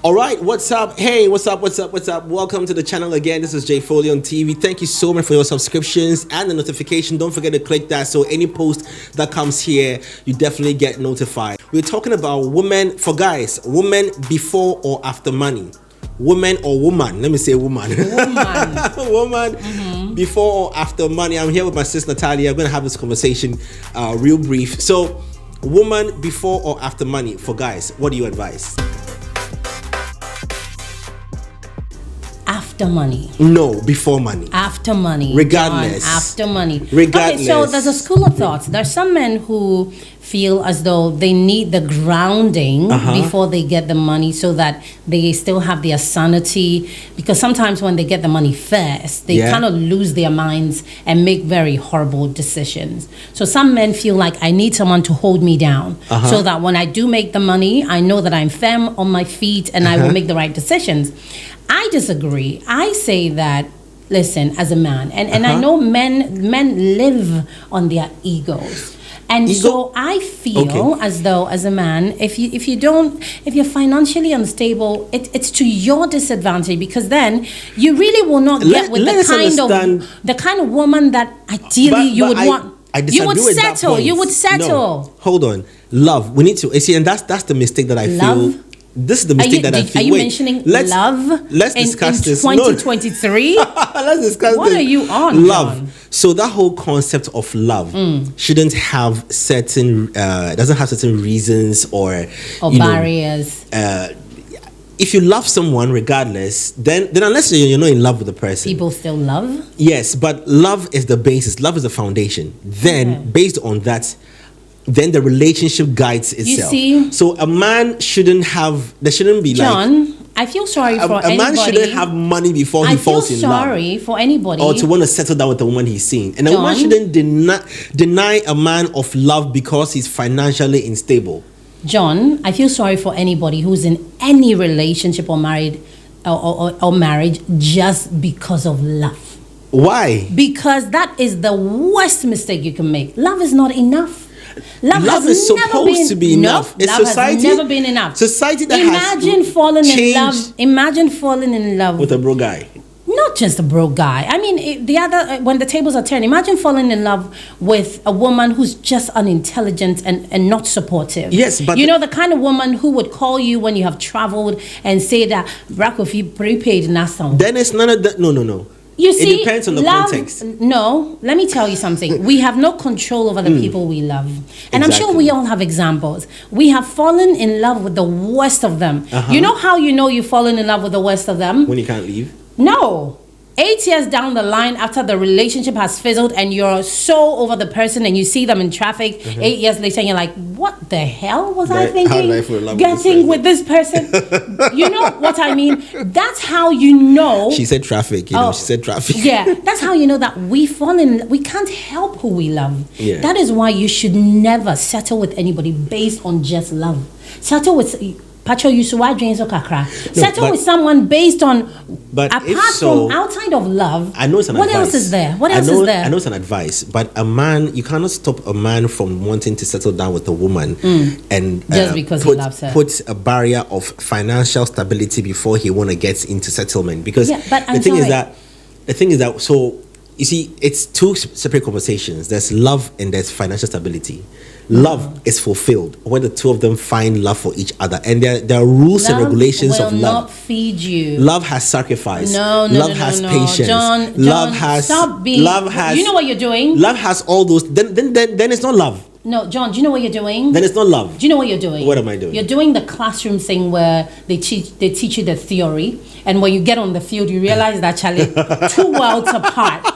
All right, what's up? Hey, what's up? Welcome to the channel again. This is Jay Foley on TV. Thank you so much for your subscriptions and the notification. Don't forget to click that so any post that comes here, you definitely get notified. We're talking about women, for guys, women before or after money. Woman or woman, let me say woman. Woman before or after money. I'm here with my sis Natalia. I'm going to have this conversation real brief. So, woman before or after money for guys, what do you advise? After money. No, before money. After money. Regardless. John, after money. Regardless. Okay, so there's a school of thought. There's some men who feel as though they need the grounding before they get the money so that they still have their sanity. Because sometimes when they get the money first, they kind of lose their minds and make very horrible decisions. So some men feel like I need someone to hold me down so that when I do make the money, I know that I'm firm on my feet and I will make the right decisions. I disagree. I say that, listen, as a man, and I know men live on their egos. And so I feel as though, as a man, if you're financially unstable, it's to your disadvantage, because then you really will not get with the kind of woman that ideally you would want. You would settle. You would settle. No, hold on, love. We need to see, and that's the mistake that I feel. This is the mistake that I feel. Are you mentioning love? Let's discuss this. 2023? Let's discuss this. What are you on? Love. John? So that whole concept of love shouldn't have certain doesn't have certain reasons or barriers. If you love someone, regardless, then unless you're not in love with the person, people still love. Yes, but love is the basis. Love is the foundation. Then, based on that, then the relationship guides itself. You see? So a man shouldn't be John, I feel sorry for anybody. A man shouldn't have money before he falls in love. I feel sorry for anybody. Or to want to settle down with the woman he's seeing. And a woman shouldn't deny a man of love because he's financially unstable. John, I feel sorry for anybody who's in any relationship or married or marriage just because of love. Why? Because that is the worst mistake you can make. Love is not enough. Love is supposed to be enough. Love has never been enough. Society that Imagine falling in love with a broke guy. Not just a broke guy. I mean, when the tables are turned, imagine falling in love with a woman who's just unintelligent and not supportive. Yes, but the kind of woman who would call you when you have traveled and say that Brakofi prepaid Nassau. Then it's none of that. No. You see, it depends on the context. No, let me tell you something. We have no control over the people we love. And I'm sure we all have examples. We have fallen in love with the worst of them. You know how you've fallen in love with the worst of them? When you can't leave? No. 8 years down the line, after the relationship has fizzled and you're so over the person and you see them in traffic 8 years later and you're like, what the hell was I thinking? How did I fall in love with this person? You know what I mean? That's how you know. She said traffic, she said traffic. Yeah, that's how you know that we can't help who we love. Yeah. That is why you should never settle with anybody based on just love. Settle with with someone based on, but apart from outside of love. I know it's an what advice. Else is there? What else is there? I know it's an advice, but a man, you cannot stop a man from wanting to settle down with a woman and just because he loves her. Put a barrier of financial stability before he want to get into settlement. Because the thing is that so you see, it's two separate conversations. There's love and there's financial stability. Love is fulfilled when the two of them find love for each other, and there are rules and regulations of love. Love will not feed you. Love has sacrifice. Love has patience. John, love has. Stop being. Love has. You know what you're doing. Love has all those. Then it's not love. No, John, do you know what you're doing? Then it's not love. Do you know what you're doing? What am I doing? You're doing the classroom thing where they teach you the theory, and when you get on the field, you realize that Charlie, two worlds apart.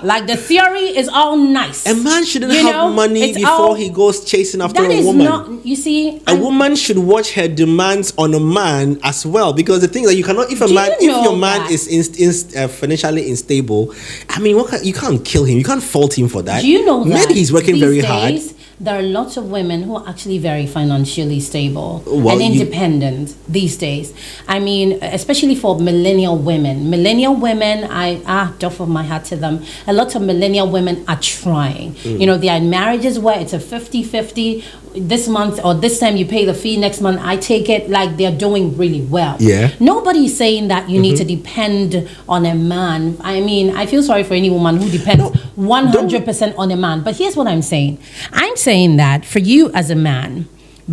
Like the theory is all nice. A man shouldn't have money before he goes chasing after a woman. Not, you see, a woman should watch her demands on a man as well, because the thing is that you cannot, if your man is financially unstable, I mean, you can't kill him, you can't fault him for that. Do you know that maybe he's working very hard. there are lots of women who are actually very financially stable Well, and independent these days. I mean, especially for millennial women. Millennial women, I doff of my hat to them. A lot of millennial women are trying. You know, they are in marriages where it's a 50-50. This month or this time you pay the fee, next month I take it. Like, they're doing really well. Yeah. Nobody's saying that you need to depend on a man. I mean, I feel sorry for any woman who depends 100% on a man. But here's what I'm saying. I'm saying that for you as a man,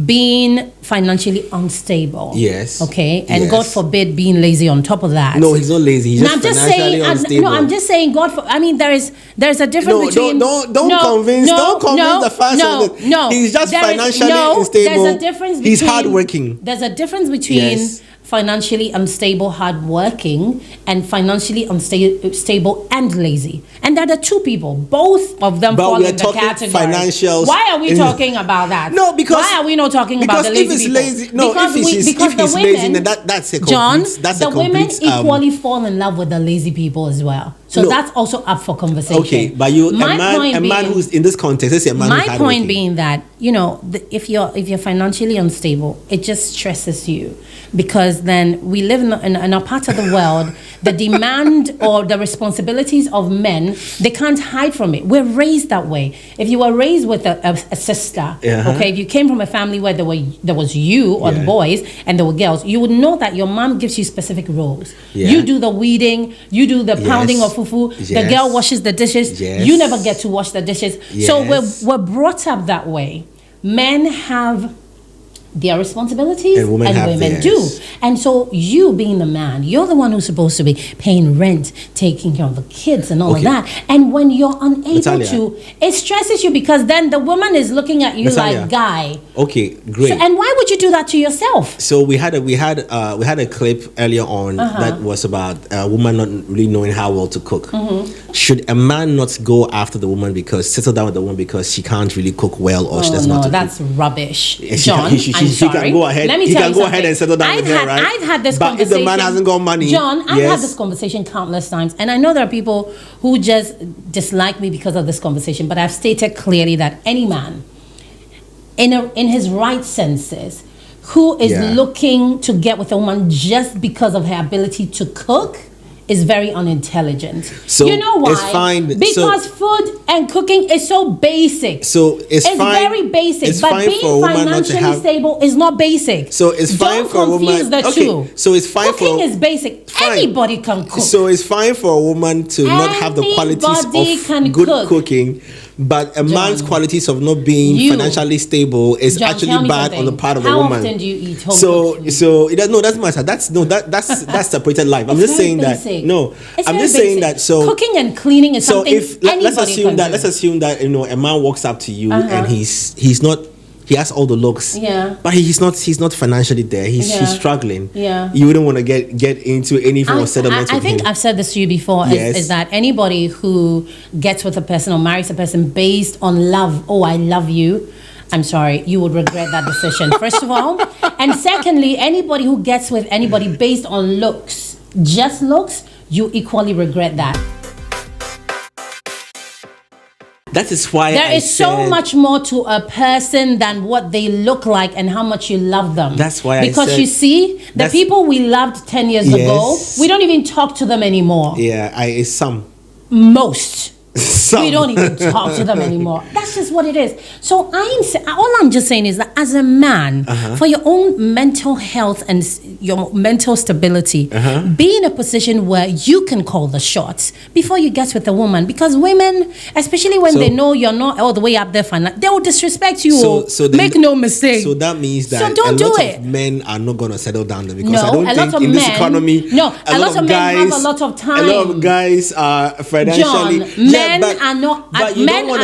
being financially unstable. Yes. Okay. And Yes. God forbid being lazy on top of that. No, he's not lazy. He's No, just I'm just financially saying. unstable. No, I'm just saying. God, I mean, there's a difference No, between. don't convince the fans that he's just financially unstable. There's a difference between. He's hardworking. There's a difference between Yes. financially unstable, hardworking, and financially unstable and lazy. And they're the two people. Both of them But fall we are in the talking category. financials. Why are we talking about that? No, because why are we not talking about the lazy if it's people? lazy, no, because if he's lazy, then that's a complete. John, that's the a complete, women equally fall in love with the lazy people as well. So No. that's also up for conversation. Okay, but you, My a point man being- who's in this context, let's say a man my who's point hardworking. being that, you know, if you're financially unstable, it just stresses you, because then we live in a part of the world, the demand or the responsibilities of men, they can't hide from it. We're raised that way. If you were raised with a sister, okay, if you came from a family where there was you or the boys and there were girls, you would know that your mom gives you specific roles. Yeah. You do the weeding, you do the pounding of fufu, the Yes. girl washes the dishes, Yes. you never get to wash the dishes. So Yes. we're brought up that way. Men have their responsibilities And women have women theirs. do. And so you being the man, you're the one who's supposed to be paying rent, taking care of the kids and all of Okay. that. And when you're unable Natalia. to, it stresses you, because then the woman is looking at you Natalia. like, guy. Okay, great. So, and why would you do that to yourself? So we had a clip earlier on that was about a woman not really knowing how well to cook. Should a man not go after the woman settle down with the woman because she can't really cook well, or she Oh doesn't know how no, to that's cook? rubbish, She John. can, he I'm sorry. can go ahead. Let me He tell can you go something. ahead and settle down with her, right? I've had this but conversation. if the man hasn't got money, John, I've yes. had this conversation countless times, and I know there are people who just dislike me because of this conversation. But I've stated clearly that any man, in his right senses, who is looking to get with a woman just because of her ability to cook, is very unintelligent. So you know why? it's fine. Because food and cooking is so basic. So it's fine. Very basic. It's but fine being for a woman not to financially have. stable is not basic. So it's fine for a woman. Don't confuse the two. So it's fine Cooking for is basic. Fine. Anybody can cook. So it's fine for a woman to not have the Anybody qualities can of good cook. cooking, but a man's qualities of not being financially stable is John, tell actually me bad something. on the part of How a woman. often do you eat home So cooked food? so it doesn't matter. That's separated life. I'm It's just very saying basic. that no. It's I'm very just saying basic. that so cooking and cleaning is so something if anybody let's assume can do. assume that a man walks up to you and he's not. He has all the looks, but he's not financially there. He's struggling. You wouldn't want to get into any form of settlement I with think him. I've said this to you before. Yes. Is that anybody who gets with a person or marries a person based on love? Oh, I love you. I'm sorry, you would regret that decision. First of all, and secondly, anybody who gets with anybody based on looks, just looks, you equally regret that. That is why There is so much more to a person than what they look like and how much you love them. That's why because I said, you see, the people we loved 10 years ago, we don't even talk to them anymore. Yeah, it's some. Most. Some. We don't even talk to them anymore. That's just what it is. So all I'm just saying is that as a man, for your own mental health and your mental stability, be in a position where you can call the shots before you get with a woman. Because women, especially when they know you're not all the way up there, they will disrespect you. Make no mistake. So that means that don't a lot do it. of men are not going to settle down there because No, I don't a think lot of in this men- economy, no, a lot of men have a lot of time. A lot of guys are financially. John, men are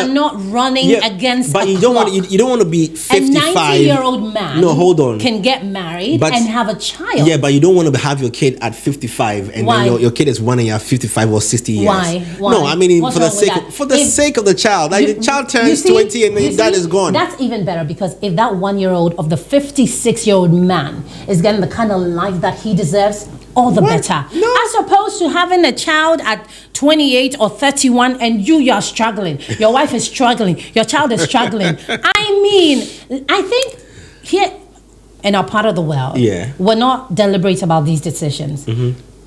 not running against. But you don't want to be 55. A 90-year-old man. No, hold on. Can get married and have a child. Yeah, but you don't want to have your kid at 55 and Why? then your kid is 1 and you're 55 or 60 years. Why? No, I mean What's for the wrong with that? sake of the child. Like the child turns 20 and then that is gone. That's even better, because if that 1-year-old of the 56-year-old man is getting the kind of life that he deserves, all the What? better. No. As opposed to having a child at 28 or 31 and you're struggling. Your wife is struggling. Your child is struggling. I mean, I think here in our part of the world, Yeah. we're not deliberate about these decisions.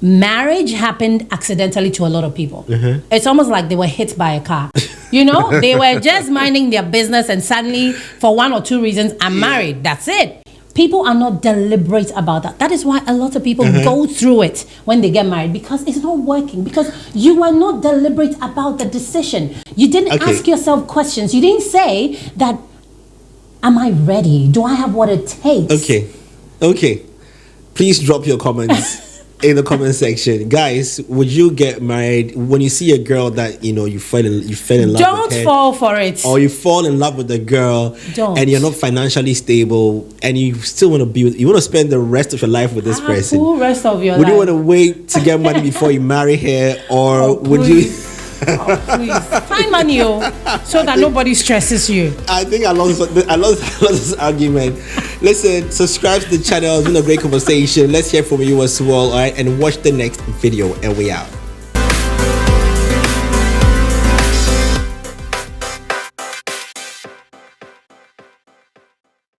Marriage happened accidentally to a lot of people. It's almost like they were hit by a car. You know, they were just minding their business and suddenly, for one or two reasons, I'm married. That's it. People are not deliberate about that. That is why a lot of people go through it when they get married, because it's not working. Because you were not deliberate about the decision. You didn't ask yourself questions. You didn't say that, am I ready? Do I have what it takes? Okay. Please drop your comments in the comment section, guys. Would you get married when you see a girl that you fell in love Don't with her, fall for it. or you fall in love with the girl Don't. and you're not financially stable and you still want to you want to spend the rest of your life with this person? Full rest of your Would life. you want to wait to get money before you marry her, or Oh, would you? Oh, please find money, so that nobody stresses you. I think I lost this argument. Listen, subscribe to the channel. It's been a great conversation. Let's hear from you as well, all right? And watch the next video, and we out.